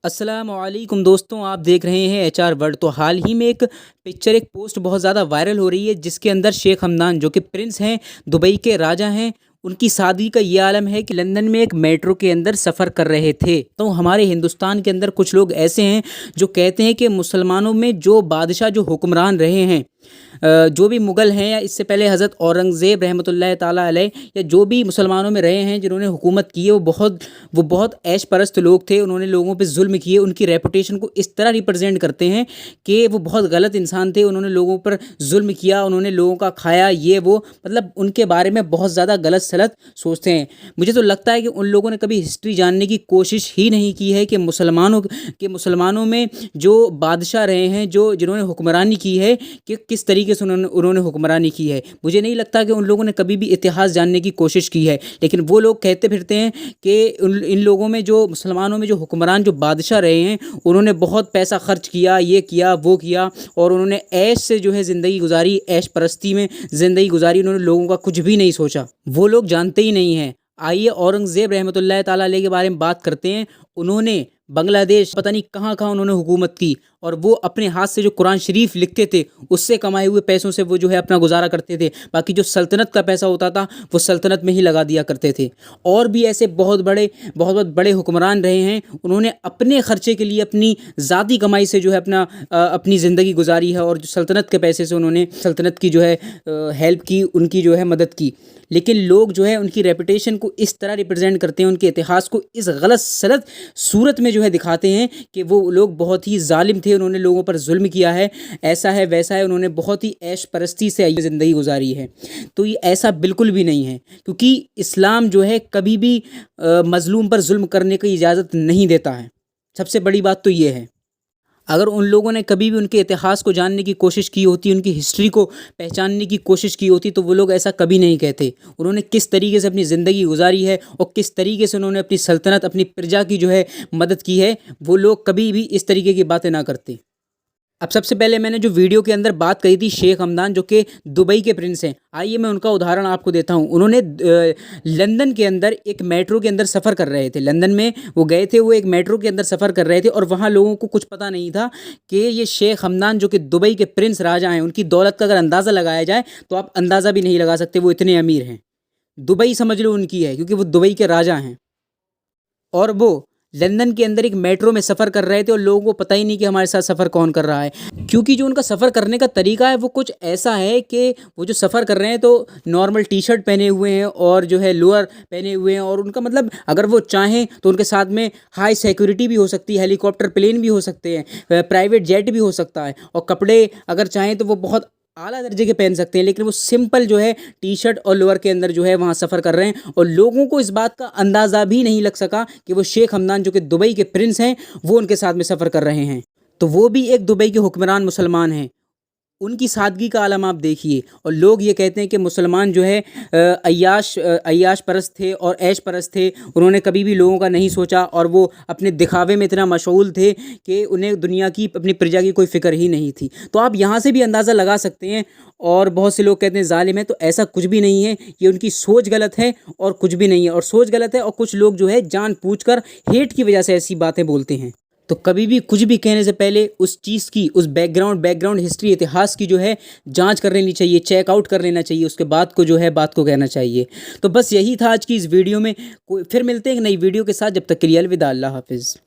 अस्सलाम वालेकुम दोस्तों, आप देख रहे हैं HR वर्ल्ड। तो हाल ही में एक पोस्ट बहुत ज़्यादा वायरल हो रही है, जिसके अंदर शेख हमदान जो कि प्रिंस हैं, दुबई के राजा हैं, उनकी शादी का ये आलम है कि लंदन में एक मेट्रो के अंदर सफ़र कर रहे थे। तो हमारे हिंदुस्तान के अंदर कुछ लोग ऐसे हैं जो कहते हैं कि मुसलमानों में जो बादशाह जो हुक्मरान रहे हैं, जो भी मुग़ल हैं या इससे पहले हज़रत औरंगज़ेब रहमतुल्लाह ताला अलैह, या जो भी मुसलमानों में रहे हैं जिन्होंने हुकूमत की है, वो बहुत ऐश परस्त लोग थे। उन्होंने लोगों पे जुल्म किए। उनकी रेपुटेशन को इस तरह रिप्रेजेंट करते हैं कि वो बहुत गलत इंसान थे। उन्होंने लोगों पर जुल्म किया, उन्होंने लोगों का खाया, ये वो, मतलब उनके बारे में बहुत ज़्यादा गलत सलत सोचते हैं। मुझे तो लगता है कि उन लोगों ने कभी हिस्ट्री जानने की कोशिश ही नहीं की है कि मुसलमानों में जो बादशाह रहे हैं, जिन्होंने हुक्मरानी की है, कि किस तरीके से उन्होंने हुक्मरानी की है। मुझे नहीं लगता कि उन लोगों ने कभी भी इतिहास जानने की कोशिश की है। लेकिन वो लोग कहते फिरते हैं कि इन लोगों में, जो मुसलमानों में जो हुक्मरान जो बादशाह रहे हैं, उन्होंने बहुत पैसा खर्च किया, ये किया वो किया, और उन्होंने ऐश से जो है ज़िंदगी गुजारी, ऐश परस्ती में ज़िंदगी गुजारी। उन्होंने लोगों का कुछ भी नहीं सोचा। वो लोग जानते ही नहीं हैं। आइए औरंगज़ेब रहमतुल्लाह ताला अलैह के बारे में बात करते हैं। उन्होंने बांग्लादेश, पता नहीं कहाँ कहाँ उन्होंने हुकूमत की, और वो अपने हाथ से जो कुरान शरीफ लिखते थे, उससे कमाए हुए पैसों से वो जो है अपना गुजारा करते थे। बाकी जो सल्तनत का पैसा होता था वो सल्तनत में ही लगा दिया करते थे। और भी ऐसे बहुत बड़े हुक्मरान रहे हैं। उन्होंने अपने ख़र्चे के लिए अपनी ज़ाती कमाई से जो है अपनी ज़िंदगी गुजारी है, और जो सल्तनत के पैसे से उन्होंने सल्तनत की जो है हेल्प की, उनकी जो है मदद की। लेकिन लोग जो है उनकी रेपुटेशन को इस तरह रिप्रेजेंट करते हैं, उनके इतिहास को इस गलत सलत सूरत में जो है दिखाते हैं कि वो लोग बहुत ही जालिम थे, उन्होंने लोगों पर जुल्म किया है, ऐसा है वैसा है, उन्होंने बहुत ही ऐश परस्ती से ज़िंदगी गुजारी है। तो ये ऐसा बिल्कुल भी नहीं है, क्योंकि इस्लाम जो है कभी भी मज़लूम पर जुल्म करने की इजाज़त नहीं देता है। सबसे बड़ी बात तो ये है। अगर उन लोगों ने कभी भी उनके इतिहास को जानने की कोशिश की होती, उनकी हिस्ट्री को पहचानने की कोशिश की होती, तो वो लोग ऐसा कभी नहीं कहते। उन्होंने किस तरीके से अपनी ज़िंदगी गुजारी है और किस तरीके से उन्होंने अपनी सल्तनत, अपनी प्रजा की जो है मदद की है, वो लोग कभी भी इस तरीके की बातें ना करते। अब सबसे पहले मैंने जो वीडियो के अंदर बात कही थी शेख हमदान, जो कि दुबई के प्रिंस हैं, आइए मैं उनका उदाहरण आपको देता हूं। उन्होंने लंदन के अंदर एक मेट्रो के अंदर सफ़र कर रहे थे। लंदन में वो गए थे, वो एक मेट्रो के अंदर सफ़र कर रहे थे, और वहाँ लोगों को कुछ पता नहीं था कि ये शेख हमदान जो कि दुबई के प्रिंस राजा हैं, उनकी दौलत का अगर अंदाज़ा लगाया जाए तो आप अंदाज़ा भी नहीं लगा सकते, वो इतने अमीर हैं। दुबई समझ लो उनकी है, क्योंकि वो दुबई के राजा हैं। और वो लंदन के अंदर एक मेट्रो में सफ़र कर रहे थे, और लोगों को पता ही नहीं कि हमारे साथ सफ़र कौन कर रहा है, क्योंकि जो उनका सफ़र करने का तरीका है वो कुछ ऐसा है कि वो जो सफ़र कर रहे हैं तो नॉर्मल टी शर्ट पहने हुए हैं और जो है लोअर पहने हुए हैं, और उनका मतलब अगर वो चाहें तो उनके साथ में हाई सिक्योरिटी भी हो सकती है, हेलीकॉप्टर प्लेन भी हो सकते हैं, प्राइवेट जेट भी हो सकता है, और कपड़े अगर चाहें तो वो बहुत आला दर्जे के पहन सकते हैं। लेकिन वो सिंपल जो है टी शर्ट और लोअर के अंदर जो है वहाँ सफ़र कर रहे हैं, और लोगों को इस बात का अंदाज़ा भी नहीं लग सका कि वो शेख हमदान जो कि दुबई के प्रिंस हैं, वो उनके साथ में सफ़र कर रहे हैं। तो वो भी एक दुबई के हुक्मरान मुसलमान हैं। उनकी सादगी का आलम आप देखिए। और लोग ये कहते हैं कि मुसलमान जो है अय्याश परस्त थे और ऐश परस्त थे। उन्होंने कभी भी लोगों का नहीं सोचा, और वो अपने दिखावे में इतना मशगूल थे कि उन्हें दुनिया की, अपनी प्रजा की कोई फ़िक्र ही नहीं थी। तो आप यहाँ से भी अंदाज़ा लगा सकते हैं। और बहुत से लोग कहते हैं ज़ालिम है, तो ऐसा कुछ भी नहीं है। ये उनकी सोच गलत है और कुछ भी नहीं है। और सोच गलत है, और कुछ लोग जो है जानबूझकर हेट की वजह से ऐसी बातें बोलते हैं। तो कभी भी कुछ भी कहने से पहले उस चीज़ की, उस बैकग्राउंड हिस्ट्री, इतिहास की जो है जांच कर लेनी चाहिए, चेकआउट कर लेना चाहिए, उसके बाद को जो है बात को कहना चाहिए। तो बस यही था आज की इस वीडियो में। फिर मिलते हैं एक नई वीडियो के साथ। जब तक के लिए अलविदा, अल्लाह हाफिज़।